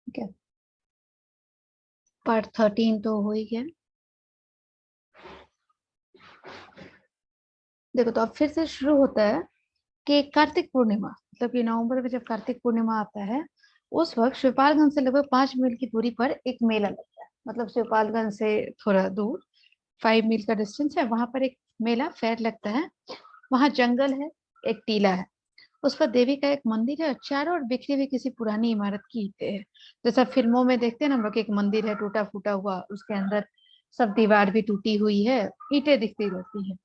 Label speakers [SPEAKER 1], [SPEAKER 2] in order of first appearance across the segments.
[SPEAKER 1] ठीक है, पार्ट 13 तो हो ही गया। देखो, तो अब फिर से शुरू होता है कि कार्तिक पूर्णिमा, मतलब कि नवंबर में जब कार्तिक पूर्णिमा आता है, उस वक्त शिवपालगंज से लगभग 5 मील की दूरी पर एक मेला लगता है। मतलब शिवपालगंज से थोड़ा दूर 5 मील का डिस्टेंस है, वहां पर एक मेला फेयर लगता है। वहां जंगल है, एक टीला है, उस पर देवी का एक मंदिर है, चारों ओर बिखरी हुई किसी पुरानी इमारत की ईंटें हैं। जैसा फिल्मों में देखते हैं ना हम लोग, एक मंदिर है टूटा फूटा हुआ, उसके अंदर सब दीवार भी टूटी हुई है, ईंटें दिखती रहती है।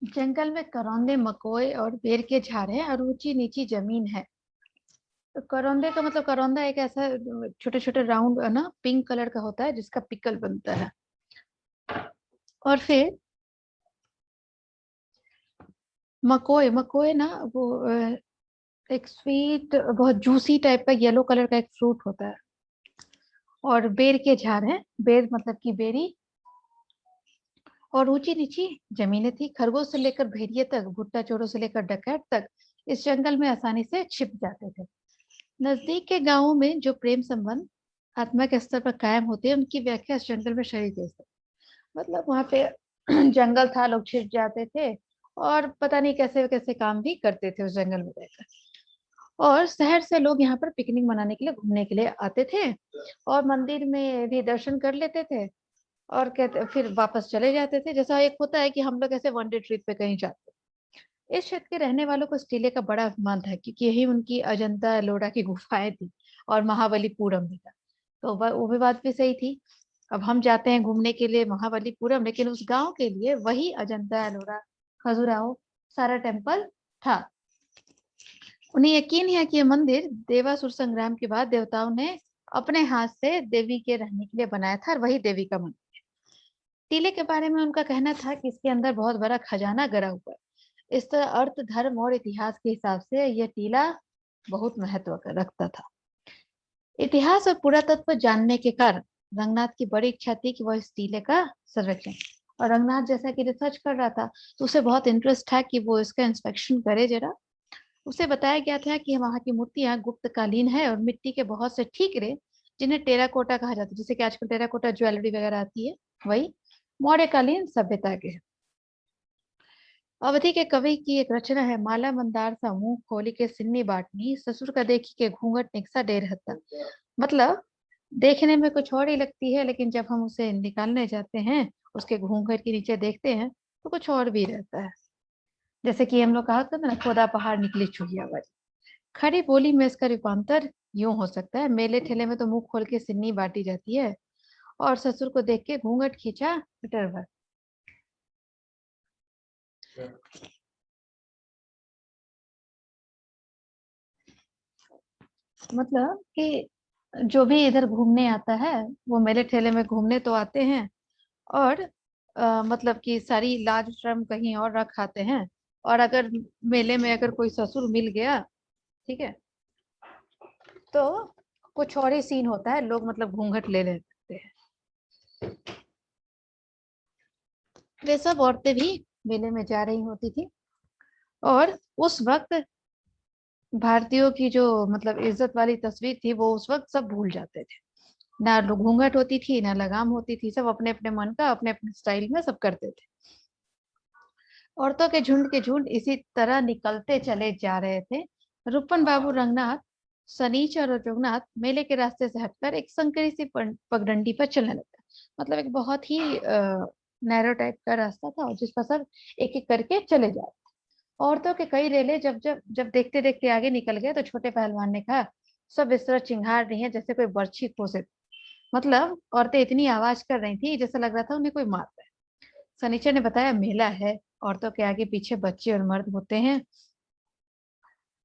[SPEAKER 1] जंगल में करौंदे, मकोए और बेर के झाड़ हैं और ऊंची नीची जमीन है। तो करौंदे का मतलब, करौंदा एक ऐसा छोटे छोटे राउंड ना पिंक कलर का होता है जिसका पिकल बनता है। और फिर मकोए, मकोए ना वो एक स्वीट बहुत जूसी टाइप का येलो कलर का एक फ्रूट होता है। और बेर के झाड़ है, बेर मतलब की बेरी। और ऊंची नीची जमीनें थी, खरगोश से लेकर भेड़िए तक, भुट्टा चोरों से लेकर डकैत तक इस जंगल में आसानी से छिप जाते थे। नजदीक के गांवों में जो प्रेम संबंध आत्मा के स्तर पर कायम होते हैं, उनकी व्याख्या इस जंगल में शरीर दे सकते। मतलब वहां पे जंगल था, लोग छिप जाते थे और पता नहीं कैसे कैसे काम भी करते थे उस जंगल में रहकर। और शहर से लोग यहाँ पर पिकनिक मनाने के लिए, घूमने के लिए आते थे और मंदिर में भी दर्शन कर लेते थे और कहते फिर वापस चले जाते थे। जैसा एक होता है कि हम लोग ऐसे वन डे ट्रिप पे कहीं जाते हैं। इस क्षेत्र के रहने वालों को इस टीले का बड़ा अभिमान था, क्योंकि यही उनकी अजंता एलोरा की गुफाएं थी और महाबलीपुरम भी था। तो वो भी बात भी सही थी। अब हम जाते हैं घूमने के लिए महाबलीपुरम, लेकिन उस गांव के लिए वही अजंता एलोरा, खजुराहो, सारा टेम्पल था। उन्हें यकीन है कि यह मंदिर देवासुर संग्राम के बाद देवताओं ने अपने हाथ से देवी के रहने के लिए बनाया था, और वही देवी का मंदिर। टीले के बारे में उनका कहना था कि इसके अंदर बहुत बड़ा खजाना गड़ा हुआ है। इस तरह अर्थ, धर्म और इतिहास के हिसाब से यह टीला बहुत महत्व रखता था। इतिहास और पुरातत्व जानने के कारण रंगनाथ की बड़ी इच्छा थी कि वह इस टीले का संरक्षण। और रंगनाथ जैसा कि रिसर्च कर रहा था, तो उसे बहुत इंटरेस्ट था कि वो इसका इंस्पेक्शन करे जरा। उसे बताया गया था कि वहां की मूर्तियां गुप्त कालीन है और मिट्टी के बहुत से ठीकरे, जिन्हें टेराकोटा कहा जाता है, जैसे कि आजकल टेराकोटा ज्वेलरी वगैरह आती है, वही मौर्यकालीन सभ्यता के हैं। अवधि के कवि की एक रचना है, माला मंदार सा मुंह खोली के सिन्नी बाटनी, ससुर का देखी के घूंघट निकसा डेर हत्ता। मतलब देखने में कुछ और ही लगती है, लेकिन जब हम उसे निकालने जाते हैं, उसके घूंघट के नीचे देखते हैं, तो कुछ और भी रहता है। जैसे कि हम लोग कहा था ना, खोदा पहाड़ निकली चुहिया वाली। खड़ी बोली में इसका रूपांतर यूं हो सकता है, मेले ठेले में तो मुंह खोल के सिन्नी बांटी जाती है, और ससुर को देख के घूंघट खींचा मीटर भर। मतलब कि जो भी इधर घूमने आता है, वो मेले ठेले में घूमने तो आते हैं, और मतलब कि सारी लाज शर्म कहीं और रख आते हैं। और अगर मेले में अगर कोई ससुर मिल गया, ठीक है, तो कुछ और ही सीन होता है, लोग मतलब घूंघट ले लेते हैं। वे सब औरतें भी मेले में जा रही होती थी, और उस वक्त भारतीयों की जो मतलब इज्जत वाली तस्वीर थी, वो उस वक्त सब भूल जाते थे। ना घूंघट होती थी, ना लगाम होती थी, सब अपने अपने मन का अपने अपने स्टाइल में सब करते थे। औरतों के झुंड इसी तरह निकलते चले जा रहे थे। रूपन बाबू, रंगनाथ, सनीचर और जोगनाथ मेले के रास्ते से हटकर एक संकरी सी पगडंडी पर चलने लगा। मतलब एक बहुत ही नैरो टाइप का रास्ता था, और जिस पर सब एक एक करके चले जा रहे। औरतों के कई रेले जब जब जब देखते देखते आगे निकल गए, तो छोटे पहलवान ने कहा, सब इस तरह चिंगार रही है जैसे कोई बर्छी खोसे। मतलब औरतें इतनी आवाज कर रही थी, जैसे लग रहा था उन्हें कोई मार रहा है। सनीचर ने बताया, मेला है, औरतों के आगे पीछे बच्चे और मर्द होते हैं,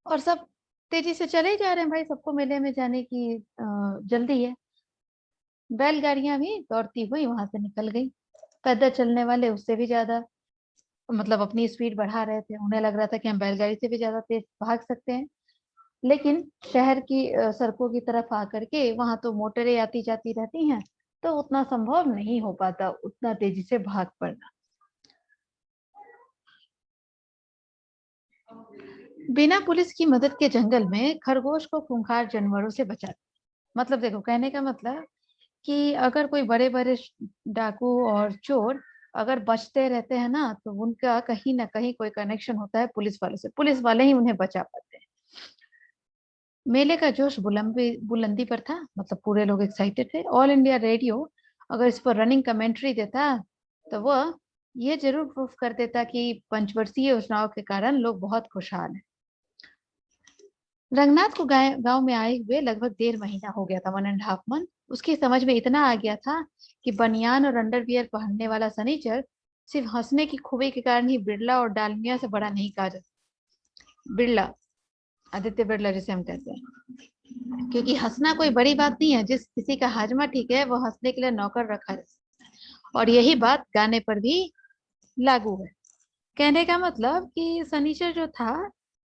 [SPEAKER 1] और सब तेजी से चले ही जा रहे हैं। भाई, सबको मेले में जाने की जल्दी है। बैलगाड़ियां भी दौड़ती हुई वहां से निकल गई। पैदल चलने वाले उससे भी ज्यादा मतलब अपनी स्पीड बढ़ा रहे थे। उन्हें लग रहा था कि हम बैलगाड़ी से भी ज्यादा तेज भाग सकते हैं। लेकिन शहर की सड़कों की तरफ आकर के वहां तो मोटरें आती जाती रहती हैं, तो उतना संभव नहीं हो पाता उतना तेजी से भाग पड़ना। बिना पुलिस की मदद के जंगल में खरगोश को खूंखार जानवरों से बचा। मतलब देखो, कहने का मतलब कि अगर कोई बड़े बड़े डाकू और चोर अगर बचते रहते हैं ना, तो उनका कहीं ना कहीं कोई कनेक्शन होता है पुलिस वालों से, पुलिस वाले ही उन्हें बचा पाते हैं। मेले का जोश बुलंदी बुलंदी पर था, मतलब पूरे लोग एक्साइटेड थे। ऑल इंडिया रेडियो अगर इस पर रनिंग कमेंट्री देता तो वह ये जरूर प्रूफ कर देता कि पंचवर्षीय योजनाओं के कारण लोग बहुत खुशहाल हैं। रंगनाथ को गांव में आए हुए लगभग 1.5 महीना हो गया था, 1.5 मंथ। उसकी समझ में इतना आ गया था कि बनियान और अंडरवियर पहनने वाला सनीचर सिर्फ हंसने की खूबी के कारण ही बिरला और डालमिया से बड़ा नहीं कहा जाता। बिरला, आदित्य बिरला जिसे हम कहते हैं, क्योंकि हंसना कोई बड़ी बात नहीं है। जिस किसी का हाजमा ठीक है वो हंसने के लिए नौकर रखा है, और यही बात गाने पर भी लागू है। कहने का मतलब कि सनीचर जो था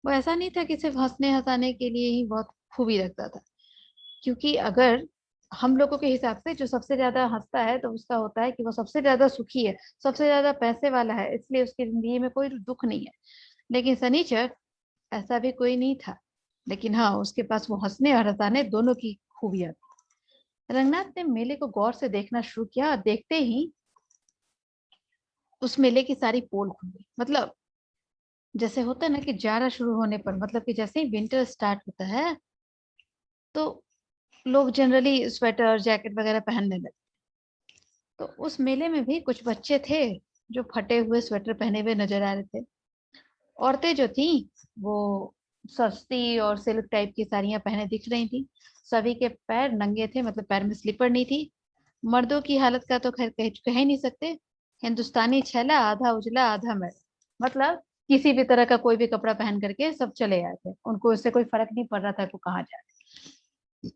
[SPEAKER 1] वो ऐसा नहीं था कि सिर्फ हंसने हंसाने के लिए ही बहुत खूबी रखता था। क्योंकि अगर हम लोगों के हिसाब से जो सबसे ज्यादा हंसता है तो उसका होता है कि वो सबसे ज्यादा सुखी है, सबसे ज्यादा पैसे वाला है, इसलिए उसकी जिंदगी में कोई दुख नहीं है। लेकिन सनीचर ऐसा भी कोई नहीं था, लेकिन हाँ, उसके पास वो हंसने और हंसाने दोनों की खूबियां थी। रंगनाथ ने मेले को गौर से देखना शुरू किया, और देखते ही उस मेले की सारी पोल खुल गई। मतलब जैसे होता है ना कि जाड़ा शुरू होने पर, मतलब कि जैसे ही विंटर स्टार्ट होता है तो लोग जनरली स्वेटर जैकेट वगैरह पहनने लगते। तो उस मेले में भी कुछ बच्चे थे जो फटे हुए स्वेटर पहने हुए नजर आ रहे थे। औरतें जो थी वो सस्ती और सिल्क टाइप की साड़ियां पहने दिख रही थी। सभी के पैर नंगे थे, मतलब पैर में स्लीपर नहीं थी। मर्दों की हालत का तो खैर कह ही नहीं सकते। हिंदुस्तानी छैला आधा उजला आधा मैला, मतलब किसी भी तरह का कोई भी कपड़ा पहन करके सब चले आए थे, उनको इससे कोई फर्क नहीं पड़ रहा था कि कहाँ जाए।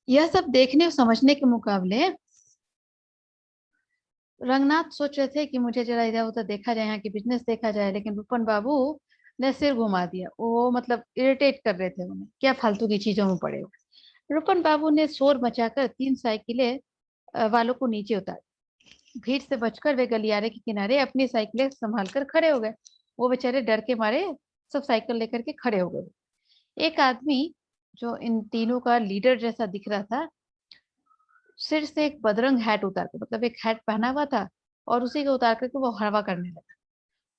[SPEAKER 1] यह सब देखने और समझने के मुकाबले रंगनाथ सोच रहे थे कि मुझे जरा इधर उधर देखा जाए, यहाँ की बिजनेस देखा जाए, लेकिन रूपन बाबू ने सिर घुमा दिया। वो मतलब इरिटेट कर रहे थे उन्हें, क्या फालतू की चीजों में पड़े हो। रूपन बाबू ने शोर मचाकर 3 साइकिलें वालों को नीचे उतार। भीड़ से बचकर वे गलियारे के किनारे अपनी साइकिलें संभाल कर खड़े हो गए। वो बेचारे डर के मारे सब साइकिल लेकर के खड़े हो गए। एक आदमी जो इन तीनों का लीडर जैसा दिख रहा था, सिर से एक बदरंग हैट उतार के, मतलब एक हैट पहना हुआ था और उसी को उतार करके वो हवा करने लगा।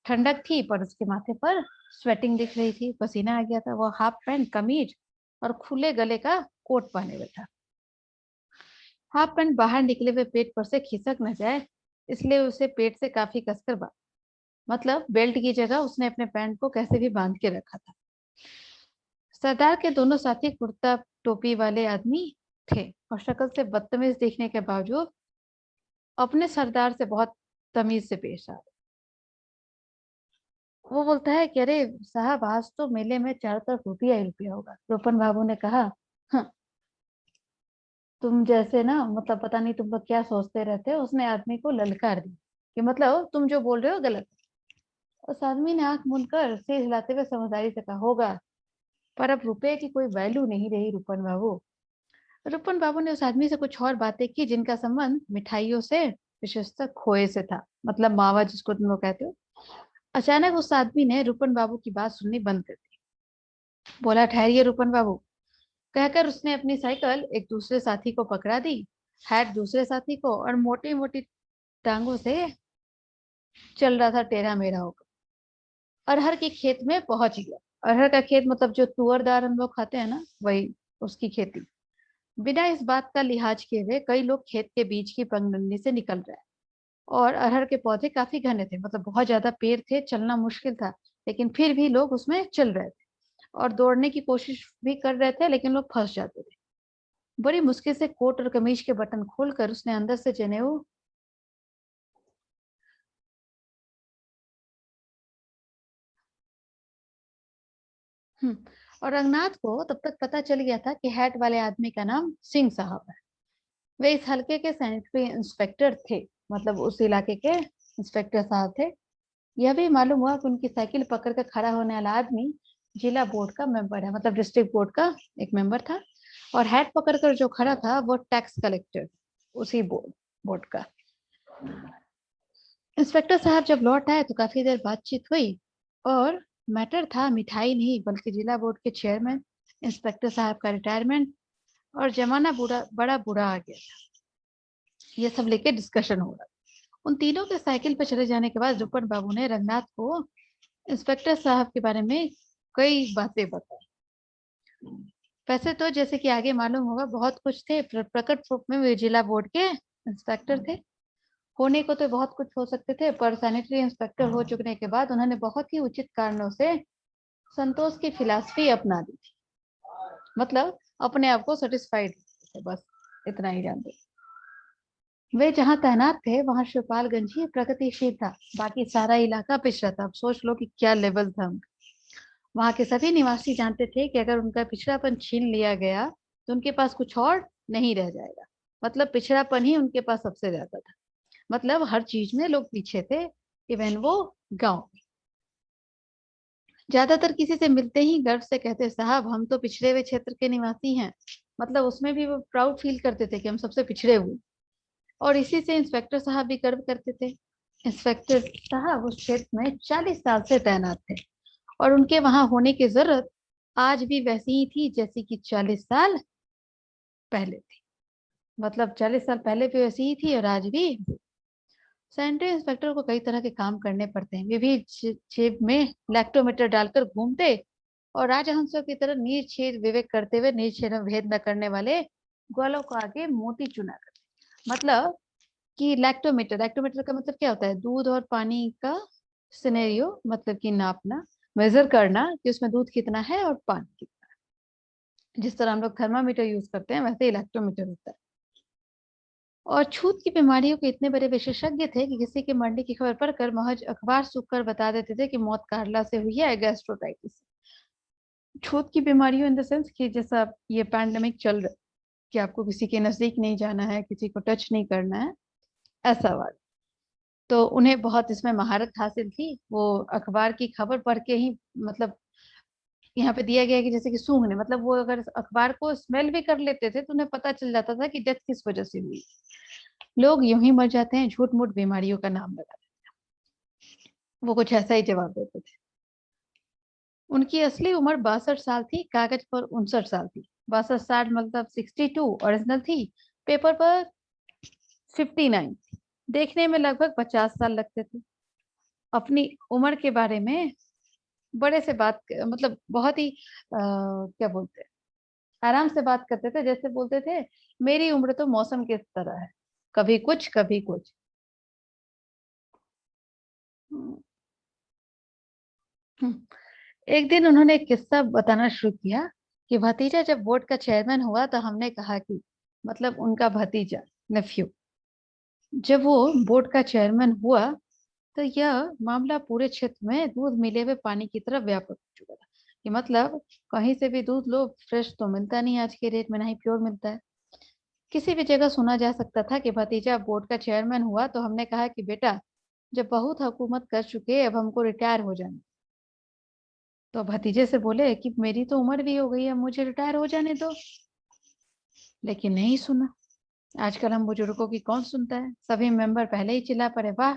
[SPEAKER 1] ठंडक थी पर उसके माथे पर स्वेटिंग दिख रही थी, पसीना आ गया था। वो हाफ पैंट कमीज और खुले गले का कोट पहने हुए था। हाफ पैंट बाहर निकले हुए पेट पर से खिसक न जाए, इसलिए उसे पेट से काफी कसकर मतलब बेल्ट की जगह उसने अपने पैंट को कैसे भी बांध के रखा था। सरदार के दोनों साथी कुर्ता टोपी वाले आदमी थे, और शक्ल से बदतमीज देखने के बावजूद अपने सरदार से बहुत तमीज से पेश आए। वो बोलता है कि अरे साहब, आज तो मेले में चारों तरफ रुपया ही रुपया होगा। रोपन बाबू ने कहा, हाँ, तुम जैसे ना, मतलब पता नहीं तुम लोग क्या सोचते रहते हो। उसने आदमी को ललकार दी कि मतलब तुम जो बोल रहे हो गलत है। उस आदमी ने आंख मूंद कर सिर हिलाते हुए समझदारी से कहा, होगा, पर अब रुपए की कोई वैल्यू नहीं रही रूपन बाबू। रूपन बाबू ने उस आदमी से कुछ और बातें की जिनका संबंध मिठाइयों से, विशेषतः खोए से था, मतलब मावा जिसको तुम लोग कहते हो। अचानक उस आदमी ने रूपन बाबू की बात सुननी बंद कर दी। बोला, ठहरिए रूपन बाबू, कहकर उसने अपनी साइकिल एक दूसरे साथी को पकड़ा दी, हैट दूसरे साथी को, और मोटी मोटी टांगों से चल रहा था टेढ़ा मेढ़ा होकर अरहर के खेत में पहुंच गया। अरहर का खेत मतलब जो तुअर दाल हम लोग खाते हैं ना, वही उसकी खेती। बिना इस बात का लिहाज किए हुए कई लोग खेत के बीच की पगडंडी से निकल रहे हैं। और अरहर के पौधे काफी घने थे, मतलब बहुत ज्यादा पेड़ थे, चलना मुश्किल था, लेकिन फिर भी लोग उसमें चल रहे थे और दौड़ने की कोशिश भी कर रहे थे, लेकिन लोग फंस जाते थे। बड़ी मुश्किल से कोट और कमीज के बटन खोलकर उसने अंदर से जनेऊ हम्म, और रंगनाथ को तब तक पता चल गया था कि हैट वाले आदमी का नाम सिंह साहब है। वे इस हल्के के सैनिटरी इंस्पेक्टर थे, मतलब उस इलाके के इंस्पेक्टर साहब थे। यह भी मालूम हुआ कि उनकी साइकिल पकड़ कर खड़ा होने वाला आदमी जिला बोर्ड का मेंबर है, मतलब डिस्ट्रिक्ट बोर्ड का एक मेंबर था। और हैट पकड़कर जो खड़ा था वो टैक्स कलेक्टर, उसी बोर्ड का। इंस्पेक्टर साहब जब लौट आए तो काफी देर बातचीत हुई, और मैटर था मिठाई नहीं बल्कि जिला बोर्ड के चेयरमैन इंस्पेक्टर साहब का रिटायरमेंट, और जमाना बड़ा बुरा आ गया था। ये सब लेके डिस्कशन हो रहा। उन तीनों के साइकिल पर चले जाने के बाद रुपन बाबू ने रंगनाथ को इंस्पेक्टर साहब के बारे में कई बातें बताई। वैसे तो जैसे कि आगे मालूम होगा बहुत कुछ थे, प्रकट रूप में वे जिला बोर्ड के इंस्पेक्टर थे। होने को तो बहुत कुछ हो सकते थे, पर सैनिटरी इंस्पेक्टर हो चुकने के बाद उन्होंने बहुत ही उचित कारणों से संतोष की फिलॉसफी अपना दी थी। मतलब अपने आप को सेटिस्फाइड थे, बस इतना ही जानते। वे जहाँ तैनात थे वहां शिवपालगंज ही प्रगतिशील था, बाकी सारा इलाका पिछड़ा था। अब सोच लो कि क्या लेवल था उनका। वहां के सभी निवासी जानते थे कि अगर उनका पिछड़ापन छीन लिया गया तो उनके पास कुछ और नहीं रह जाएगा। मतलब पिछड़ापन ही उनके पास सबसे ज्यादा था। मतलब हर चीज में लोग पीछे थे, इवन वो गांव। ज्यादातर किसी से मिलते ही गर्व से कहते, साहब हम तो पिछड़े हुए क्षेत्र के निवासी हैं। मतलब उसमें भी वो प्राउड फील करते थे कि हम सबसे पिछड़े हुए। और इसी से इंस्पेक्टर साहब भी गर्व करते थे। इंस्पेक्टर साहब उस क्षेत्र में 40 साल से तैनात थे, और उनके वहां होने की जरूरत आज भी वैसी ही थी जैसी कि 40 साल पहले थी। मतलब 40 साल पहले भी वैसी ही थी और आज भी। सैनिटरी इंस्पेक्टर को कई तरह के काम करने पड़ते हैं। वे भी जेब में लैक्टोमीटर डालकर घूमते और राजहंसों की तरह नीच छेद विवेक करते हुए नीच छेद में भेद न करने वाले ग्वालों को आगे मोती चुना करते। मतलब कि लैक्टोमीटर, लैक्टोमीटर का मतलब क्या होता है? दूध और पानी का सिनेरियो, मतलब कि नापना, मेजर करना कि उसमें दूध कितना है और पानी कितना है। जिस तरह हम लोग थर्मामीटर यूज करते हैं वैसे ही लैक्टोमीटर होता है। और छूत की बीमारियों के इतने बड़े विशेषज्ञ थे कि किसी के मरने की खबर पढ़कर महज अखबार सूख कर बता देते थे कि मौत कार्ला से हुई है, गैस्ट्रोटाइटिस। छूत की बीमारियों इन द सेंस कि जैसा ये पैंडेमिक चल रहा है कि आपको किसी के नजदीक नहीं जाना है, किसी को टच नहीं करना है, ऐसा वाला। तो उन्हें बहुत इसमें महारत हासिल थी। वो अखबार की खबर पढ़ के ही, मतलब यहाँ पे दिया गया है कि जैसे कि सूंघने, मतलब वो अगर अखबार को स्मेल भी कर लेते थे तो उन्हें पता चल जाता था कि डेथ किस वजह से हुई। लोग यूं ही मर जाते हैं झूठ मूठ बीमारियों का नाम लगा। वो कुछ ऐसा ही जवाब देते थे। उनकी असली उम्र 62 साल थी, कागज पर 59 साल थी। 62 60 मतलब 62 ओरिजिनल थी, पेपर पर 59 थी। देखने में लगभग 50 साल लगते थे। अपनी उम्र के बारे में बड़े से बात मतलब बहुत ही क्या बोलते हैं, आराम से बात करते थे। जैसे बोलते थे, मेरी उम्र तो मौसम की तरह है, कभी कुछ कभी कुछ। हम्म, एक दिन उन्होंने एक किस्सा बताना शुरू किया कि भतीजा जब बोर्ड का चेयरमैन हुआ तो हमने कहा कि, मतलब उनका भतीजा, नेफ्यू, जब वो बोर्ड का चेयरमैन हुआ तो यह मामला पूरे क्षेत्र में दूध मिले हुए पानी की तरफ व्यापक हो चुका था। कि मतलब कहीं से भी दूध लो, फ्रेश तो मिलता नहीं आज के रेट में, ना ही प्योर मिलता है। किसी भी जगह सुना जा सकता था कि भतीजा बोर्ड का चेयरमैन हुआ तो हमने कहा कि बेटा, जब बहुत हुकूमत कर चुके अब हमको रिटायर हो जाना। तो भतीजे से बोले कि मेरी तो उम्र भी हो गई है, मुझे रिटायर हो जाने दो। लेकिन नहीं सुना। आजकल हम बुजुर्गों की कौन सुनता है, सभी मेंबर पहले ही चिल्ला पड़े, वाह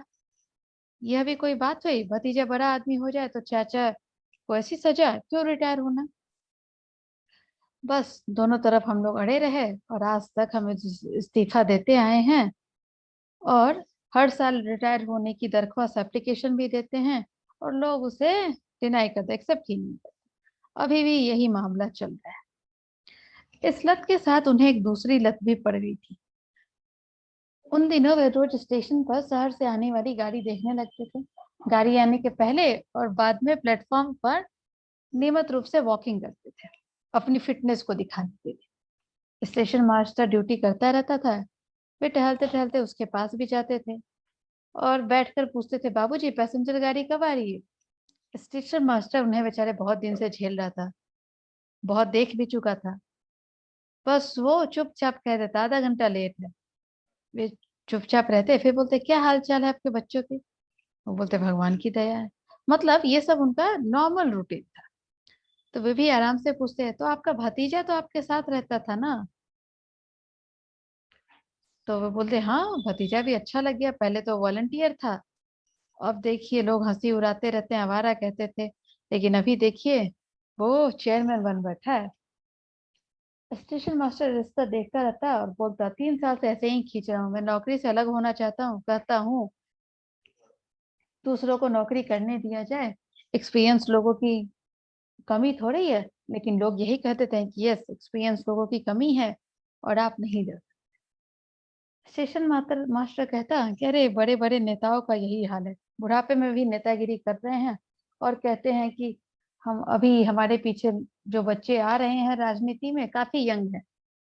[SPEAKER 1] यह भी कोई बात हुई, भतीजा बड़ा आदमी हो जाए तो चाचा को ऐसी सजा, क्यों रिटायर होना। बस दोनों तरफ हम लोग अड़े रहे और आज तक हम इस्तीफा देते आए हैं। और हर साल रिटायर होने की दरख्वास्त एप्लीकेशन भी देते हैं और लोग उसे डिनाई करते, एक्सेप्ट ही नहीं करते। अभी भी यही मामला चल रहा है। इस लत के साथ उन्हें एक दूसरी लत भी पड़ गई थी। उन दिनों वे रोज स्टेशन पर शहर से आने वाली गाड़ी देखने लगते थे। गाड़ी आने के पहले और बाद में प्लेटफॉर्म पर नियमित रूप से वॉकिंग करते थे, अपनी फिटनेस को दिखाने के लिए। स्टेशन मास्टर ड्यूटी करता रहता था, वे टहलते टहलते उसके पास भी जाते थे और बैठकर पूछते थे, बाबूजी पैसेंजर गाड़ी कब आ रही है। स्टेशन मास्टर उन्हें बेचारे बहुत दिन से झेल रहा था, बहुत देख भी चुका था। बस वो चुपचाप कह देता, आधा घंटा लेट है। वे चुपचाप रहते, फिर बोलते, क्या हाल चाल है आपके बच्चों के। वो बोलते, भगवान की दया है। मतलब ये सब उनका नॉर्मल रूटीन था। तो वे भी आराम से पूछते हैं, तो आपका भतीजा तो आपके साथ रहता था ना। तो वो बोलते, हाँ भतीजा भी अच्छा लग गया, पहले तो वॉलंटियर था, अब देखिए लोग हंसी उड़ाते रहते हैं, आवारा कहते थे, लेकिन अभी देखिए वो चेयरमैन बन बैठा है। स्टेशन मास्टर रिश्ता देखता रहता और बोलता, 3 साल से ऐसे ही खींच रहा हूँ, मैं नौकरी से अलग होना चाहता हूँ, कहता हूँ दूसरों को नौकरी करने दिया जाए, एक्सपीरियंस लोगों की कमी थोड़ी है, लेकिन लोग यही कहते थे कि यस, एक्सपीरियंस लोगों की कमी है और आप नहीं दे। स्टेशन मास्टर मास्टर कहता कि अरे, बड़े बड़े नेताओं का यही हाल है, बुढ़ापे में भी नेतागिरी कर रहे हैं और कहते हैं कि हम अभी हमारे पीछे जो बच्चे आ रहे हैं राजनीति में काफी यंग है,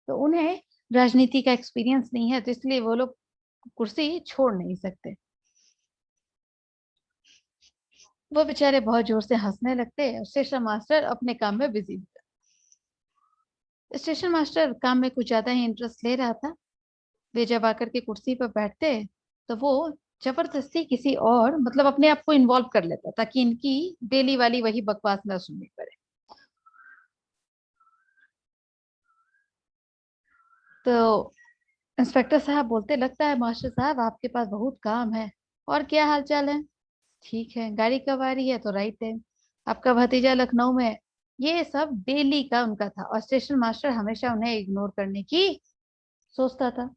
[SPEAKER 1] तो उन्हें राजनीति का एक्सपीरियंस नहीं है, तो इसलिए वो लोग कुर्सी छोड़ नहीं सकते। वो बेचारे बहुत जोर से हंसने लगते। स्टेशन मास्टर अपने काम में बिजी था। स्टेशन मास्टर काम में कुछ ज्यादा ही इंटरेस्ट ले रहा था। वे जब आकर के कुर्सी पर बैठते तो वो जबरदस्ती किसी और मतलब अपने आप को इन्वॉल्व कर लेता ताकि इनकी डेली वाली वही बकवास ना सुननी पड़े। तो इंस्पेक्टर साहब बोलते, लगता है मास्टर साहब आपके पास बहुत काम है, और क्या हाल चाल है? ठीक है, गाड़ी कब आ रही है? तो राइट है, आपका भतीजा लखनऊ में है। ये सब डेली का उनका था और स्टेशन मास्टर हमेशा उन्हें इग्नोर करने की सोचता था।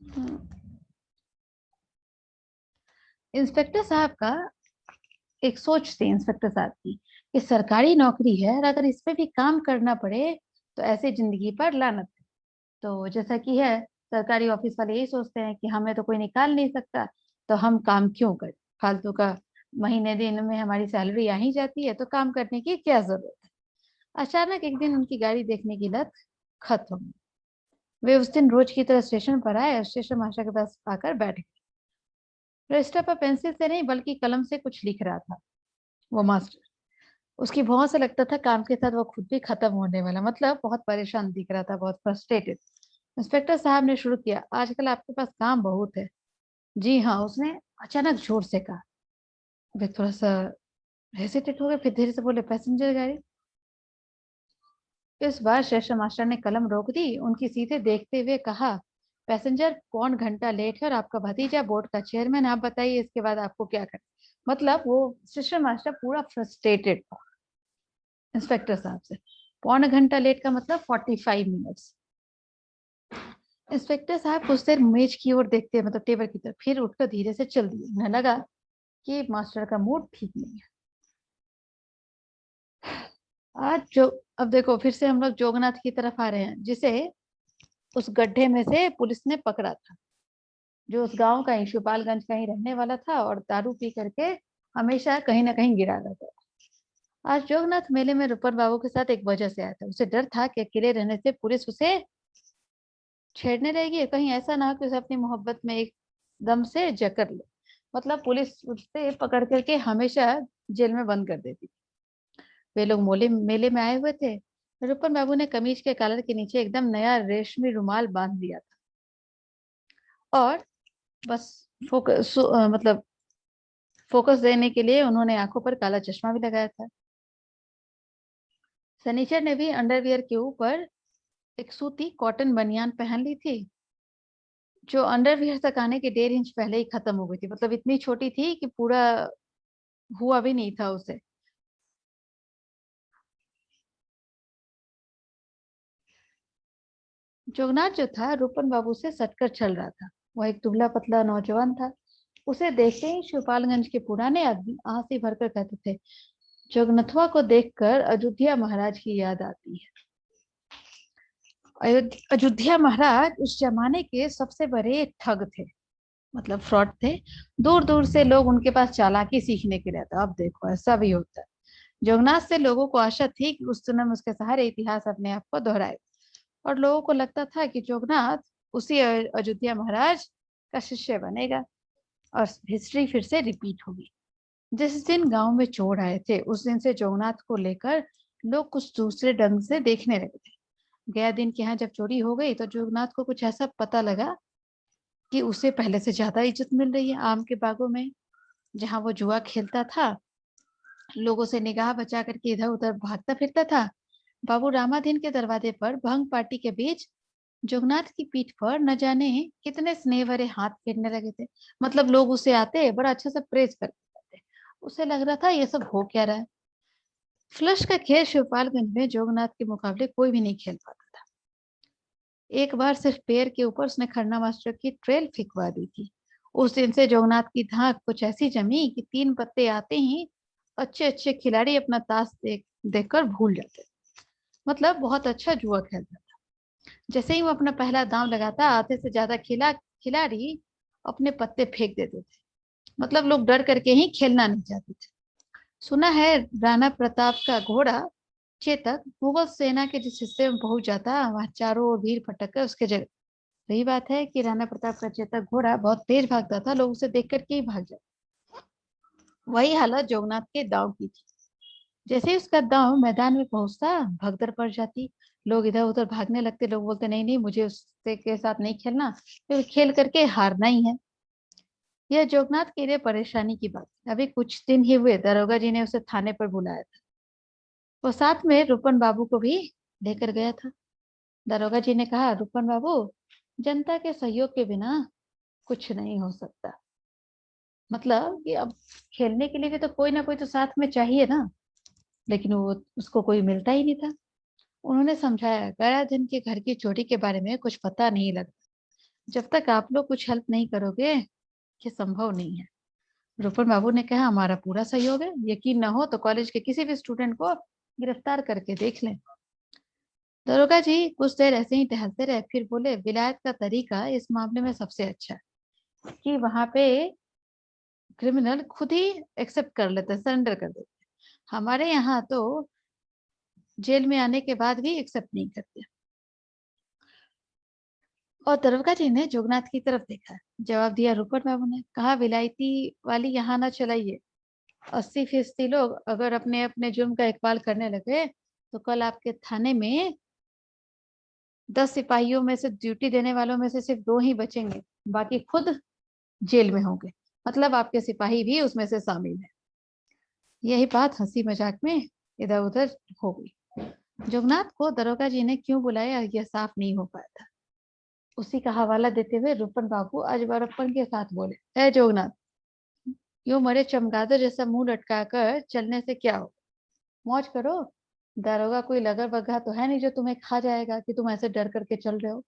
[SPEAKER 1] हम्म, इंस्पेक्टर साहब का एक सोच थी इंस्पेक्टर साहब की कि सरकारी नौकरी है और अगर इस पे भी काम करना पड़े तो ऐसे जिंदगी पर लानत है। तो जैसा कि है, सरकारी ऑफिस वाले यही सोचते हैं कि हमें तो कोई निकाल नहीं सकता, तो हम काम क्यों करें फालतू का। महीने दिन में हमारी सैलरी आ ही जाती है, तो काम करने की क्या जरूरत है। अचानक एक दिन उनकी गाड़ी देखने की लत खत्म हो गई। वे उस दिन रोज की तरह स्टेशन पर आए और स्टेशन मास्टर के पास आकर बैठ गए। रजिस्टर पर पेंसिल से नहीं बल्कि कलम से कुछ लिख रहा था वो मास्टर। उसकी भौं से लगता था काम के साथ वो खुद भी खत्म होने वाला, मतलब बहुत परेशान दिख रहा था, बहुत फ्रस्ट्रेटेड। इंस्पेक्टर साहब ने शुरू किया, आजकल आपके पास काम बहुत है। जी हाँ, उसने अचानक जोर से कहा। वे थोड़ा सा हेसिटेट हो गए, फिर धीरे से बोले, पैसेंजर गाड़ी। इस बार स्टेशन मास्टर ने कलम रोक दी, उनकी सीधे देखते हुए कहा, पैसेंजर कौन घंटा लेट है और आपका भतीजा बोर्ड का चेयरमैन, आप बताइए इसके बाद आपको क्या करना। मतलब वो स्टेशन मास्टर पूरा फ्रस्ट्रेटेड था इंस्पेक्टर साहब से। 1.25 घंटा लेट का मतलब 45 मिनट्स। इंस्पेक्टर साहब कुछ देर मेज की ओर देखते मतलब टेबल की तरफ, फिर उठकर धीरे से चल दिए। उन्हें लगा कि मास्टर का मूड ठीक नहीं है आज। जो अब देखो फिर से हम लोग जोगनाथ की तरफ आ रहे हैं, जिसे उस गड्ढे में से पुलिस ने पकड़ा था, जो उस गांव का ही शिवपालगंज का ही रहने वाला था और दारू पी करके हमेशा कहीं ना कहीं गिरा रहता था। आज जोगनाथ मेले में रुपन बाबू के साथ एक वजह से आया था। उसे डर था कि अकेले रहने से पुलिस उसे छेड़ने रहेगी, कहीं ऐसा ना हो कि उसे अपनी मोहब्बत में एकदम से जकड़ ले। मतलब पुलिस उससे पकड़ करके हमेशा जेल में बंद कर देती। वे लोग मोले मेले में आए हुए थे। रुपन बाबू ने कमीज के कॉलर के नीचे एकदम नया रेशमी रुमाल बांध दिया था और बस मतलब फोकस देने के लिए उन्होंने आंखों पर काला चश्मा भी लगाया था। सनीचर ने भी अंडरवियर के ऊपर एक सूती कॉटन बनियान पहन ली थी, जो अंडरवियर तक आने के 1.5 इंच पहले ही खत्म हो गई थी। मतलब इतनी छोटी थी कि पूरा हुआ भी नहीं था उसे। जोगनाथ जो था रूपन बाबू से सटकर चल रहा था। वह एक दुबला पतला नौजवान था। उसे देखते ही शिवपालगंज के पुराने आदमी आंसी भरकर कहते थे, जोगनथवा को देखकर अयोध्या महाराज की याद आती है। अयोध्या महाराज उस जमाने के सबसे बड़े ठग थे, मतलब फ्रॉड थे। दूर दूर से लोग उनके पास चालाकी सीखने के लिए आते। अब देखो ऐसा भी होता है। जोगनाथ से लोगों को आशा थी कि उस समय उसके सहारे इतिहास अपने आप को दोहराए, और लोगों को लगता था कि जोगनाथ उसी अयोध्या महाराज का शिष्य बनेगा और हिस्ट्री फिर से रिपीट होगी। जिस दिन गांव में चोर आए थे उस दिन से जोगनाथ को लेकर लोग कुछ दूसरे ढंग से देखने लगे थे। गया दिन के यहाँ जब चोरी हो गई तो जोगनाथ को कुछ ऐसा पता लगा कि उसे पहले से ज्यादा इज्जत मिल रही है आम के बागों में, जहाँ वो जुआ खेलता था, लोगों से निगाह बचा करके इधर उधर भागता फिरता था। बाबू रामाधीन के दरवाजे पर भंग पार्टी के बीच जोगनाथ की पीठ पर न जाने कितने स्नेह भरे हाथ फेरने लगे थे। मतलब लोग उसे आते बड़ा अच्छे से प्रेज करते थे। उसे लग रहा था ये सब हो क्या रहा है। फ्लश का खेल शिवपालगंज में जोगनाथ के मुकाबले कोई भी नहीं खेल पाता था। एक बार सिर्फ पैर के ऊपर उसने खन्ना मास्टर की ट्रेल फिकवा दी थी। उस दिन से जोगनाथ की धाक कुछ ऐसी जमी कि 3 पत्ते आते ही अच्छे अच्छे खिलाड़ी अपना ताश देखकर भूल जाते। मतलब बहुत अच्छा जुआ खेलता था। जैसे ही वो अपना पहला दांव लगाता, आधे से ज्यादा खिलाड़ी अपने पत्ते फेंक देते थे। मतलब लोग डर करके ही खेलना नहीं चाहते थे। सुना है राणा प्रताप का घोड़ा चेतक मुगल सेना के जिस हिस्से में पहुंच जाता, वहां चारों ओर भीड़ भटक कर उसके जगह। सही बात है कि राणा प्रताप का चेतक घोड़ा बहुत तेज भागता था, लोग उसे देख करके ही भाग जाते। वही हालत जोगनाथ के दांव की थी। जैसे ही उसका दांव मैदान में पहुंचता, भगदड़ पड़ जाती। लोग इधर उधर भागने लगते। लोग बोलते नहीं नहीं, मुझे उससे के साथ नहीं खेलना, तो खेल करके हारना ही है। यह जोगनाथ के लिए परेशानी की बात। अभी कुछ दिन ही हुए, दरोगा जी ने उसे थाने पर बुलाया था। वो साथ में रूपन बाबू को भी लेकर गया था। दरोगा जी ने कहा, रूपन बाबू, जनता के सहयोग के बिना कुछ नहीं हो सकता। मतलब कि अब खेलने के लिए भी तो कोई ना कोई तो साथ में चाहिए ना। लेकिन वो उसको कोई मिलता ही नहीं था। उन्होंने समझाया, गयाधन के घर की चोरी के बारे में कुछ पता नहीं लगता जब तक आप लोग कुछ हेल्प नहीं करोगे। ये संभव नहीं है। रूपन बाबू ने कहा, हमारा पूरा सहयोग है। यकीन न हो तो कॉलेज के किसी भी स्टूडेंट को गिरफ्तार करके देख लें। दरोगा जी कुछ देर ऐसे ही टहलते रहे, फिर बोले, विलायत का तरीका इस मामले में सबसे अच्छा है कि वहां पे क्रिमिनल खुद ही एक्सेप्ट कर लेते, सरेंडर कर देते। हमारे यहाँ तो जेल में आने के बाद भी एक्सेप्ट नहीं करते। और दरोगा जी ने जोगनाथ की तरफ देखा, जवाब दिया रूपन बाबू ने। कहा, विलायती वाली यहाँ ना चलाइए। 80% लोग अगर अपने अपने जुर्म का इकबाल करने लगे तो कल आपके थाने में 10 सिपाहियों में से, ड्यूटी देने वालों में से सिर्फ 2 ही बचेंगे। बाकी खुद जेल में होंगे। मतलब आपके सिपाही भी उसमें से शामिल है। यही बात हंसी मजाक में इधर उधर हो गई। जोगनाथ को दरोगा जी ने क्यों बुलाया, यह साफ नहीं हो पाया था। उसी का हवाला देते हुए रूपन बाबू आज बड़प्पन के साथ बोले, है जोगनाथ, यूं मरे चमगादड़ जैसा मुंह लटकाकर चलने से क्या हो। मौज करो। दारोगा कोई लगर बग्गा तो है नहीं जो तुम्हें खा जाएगा कि तुम ऐसे डर करके चल रहे हो।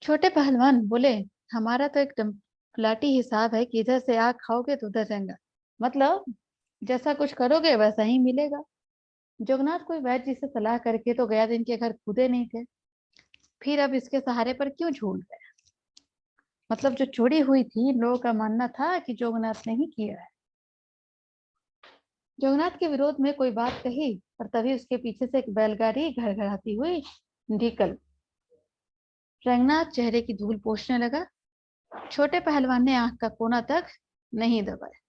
[SPEAKER 1] छोटे पहलवान बोले, हमारा तो एकदम फ्लैटी हिसाब है कि इधर से आग खाओगे तो उधर जाएगा। मतलब जैसा कुछ करोगे वैसा ही मिलेगा। जोगनाथ कोई वैद्य जी से सलाह करके तो गया, दिन के घर कूदे नहीं थे। फिर अब इसके सहारे पर क्यों झूल गए। मतलब जो चोरी हुई थी, लोगों का मानना था कि जोगनाथ ने ही किया है। जोगनाथ के विरोध में कोई बात कही, और तभी उसके पीछे से एक बैलगाड़ी घर घर आती हुई निकल। रंगनाथ चेहरे की धूल पोंछने लगा। छोटे पहलवान ने आंख का कोना तक नहीं दबाया।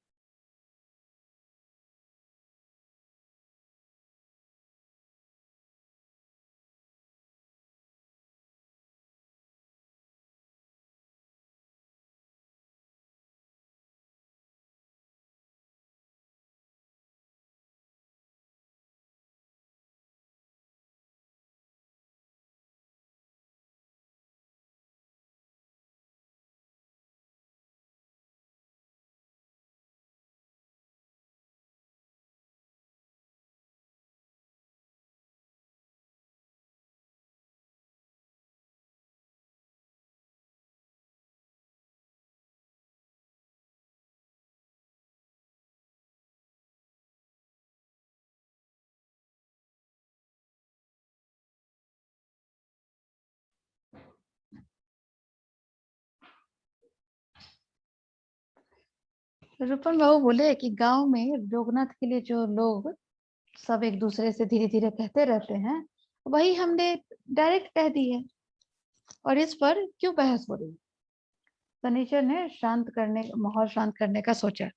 [SPEAKER 1] रूपन बाबू बोले कि गांव में जोगनाथ के लिए जो लोग सब एक दूसरे से धीरे धीरे कहते रहते हैं, वही हमने डायरेक्ट कह दी है। और इस पर क्यों बहस हो रही है। फर्नीचर ने माहौल शांत करने का सोचा,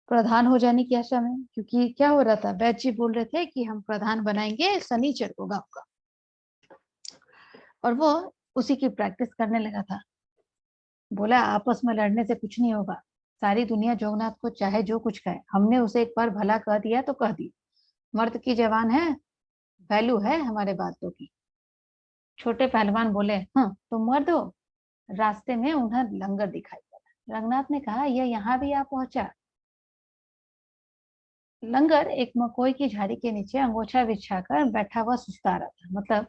[SPEAKER 1] प्रधान हो जाने की आशा में। क्योंकि क्या हो रहा था, वैद्य जी बोल रहे थे कि हम प्रधान बनाएंगे शनिचर को गांव का। और वो उसी की प्रैक्टिस करने लगा था। बोला, आपस में लड़ने से कुछ नहीं होगा। सारी दुनिया जोगनाथ को चाहे जो कुछ कहे, हमने उसे एक बार भला कह दिया तो कह दिया। मर्द की जवान है, वैल्यू है हमारे बातों की। छोटे पहलवान बोले, हाँ तुम मर्द हो। रास्ते में उन्हें लंगर दिखाई पड़ा। रंगनाथ ने कहा, यह यहाँ भी आ पहुंचा। लंगर एक मकोई की झाड़ी के नीचे अंगोछा बिछाकर बैठा हुआ सुस्ता रहा था। मतलब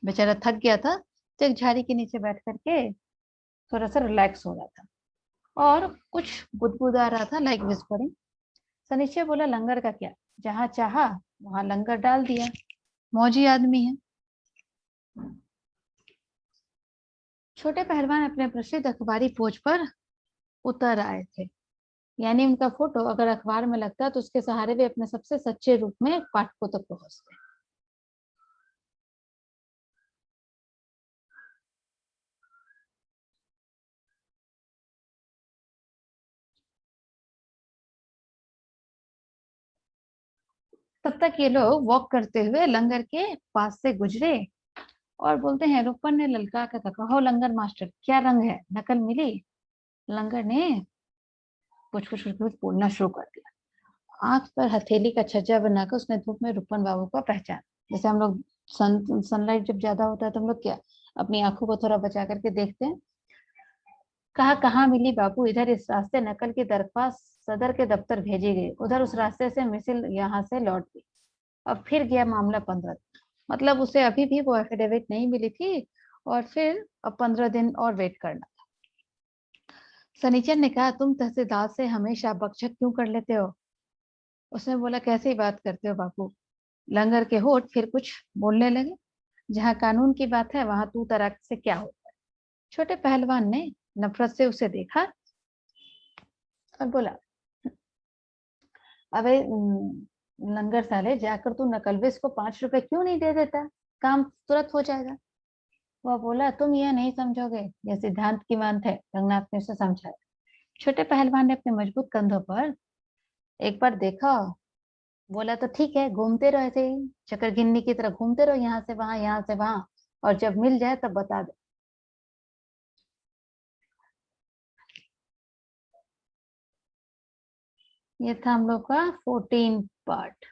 [SPEAKER 1] बेचारा थक गया था, तो एक झाड़ी के नीचे बैठ करके थोड़ा सा रिलैक्स हो रहा था और कुछ गुदगुदा रहा था, लाइक विस्परिंग। सनीचर बोला, लंगर का क्या, जहां चाहा वहां लंगर डाल दिया, मौजी आदमी है। छोटे पहलवान अपने प्रसिद्ध अखबारी पोज पर उतर आए थे। यानी उनका फोटो अगर अखबार में लगता तो उसके सहारे वे अपने सबसे सच्चे रूप में पाठकों तक पहुंचते। तब तक ये लोग वॉक करते हुए लंगर के पास से गुजरे और बोलते हैं, रुपन ने ललका कर कहा, कहो लंगर मास्टर क्या रंग है, नकल मिली? लंगर ने कुछ कुछ कुछ बोलना शुरू कर दिया। आंख पर हथेली का छज्जा बनाकर उसने धूप में रुपन बाबू को पहचाना। जैसे हम लोग सनलाइट जब ज्यादा होता है तो हम लोग क्या अपनी आंखों को थोड़ा बचा करके देखते हैं। कहा, कहाँ मिली बाबू? इधर इस रास्ते नकल की दरख्वास्त सदर के दफ्तर भेजी गई, उधर उस रास्ते से मिसिल यहाँ से लौट गई। अब फिर गया मामला 15 दिन। मतलब उसे अभी भी वो एफिडेविट नहीं मिली थी और फिर अब 15 दिन और वेट करना। सनीचर ने कहा, तुम तहसीलदार से हमेशा बकझक क्यों कर लेते हो? उसने बोला, कैसी बात करते हो बाबू? लंगर के होठ फिर कुछ बोलने लगे। जहाँ कानून की बात है वहां तू तराक से क्या होता है? छोटे पहलवान ने नफरत से उसे देखा और बोला, अबे लंगर साले, जाकर तू नकलविस को 5 रुपए क्यों नहीं दे देता? काम तुरंत हो जाएगा। वह बोला, तुम यह नहीं समझोगे, यह सिद्धांत की बात है। रंगनाथ ने उसे समझाया। छोटे पहलवान ने अपने मजबूत कंधों पर एक बार देखा, बोला, तो ठीक है, घूमते रहो ऐसे ही, चक्कर गिन्नी की तरह घूमते रहो, यहाँ से वहां यहाँ से वहां, और जब मिल जाए तब बता दो। ये था हम लोग का 14 पार्ट।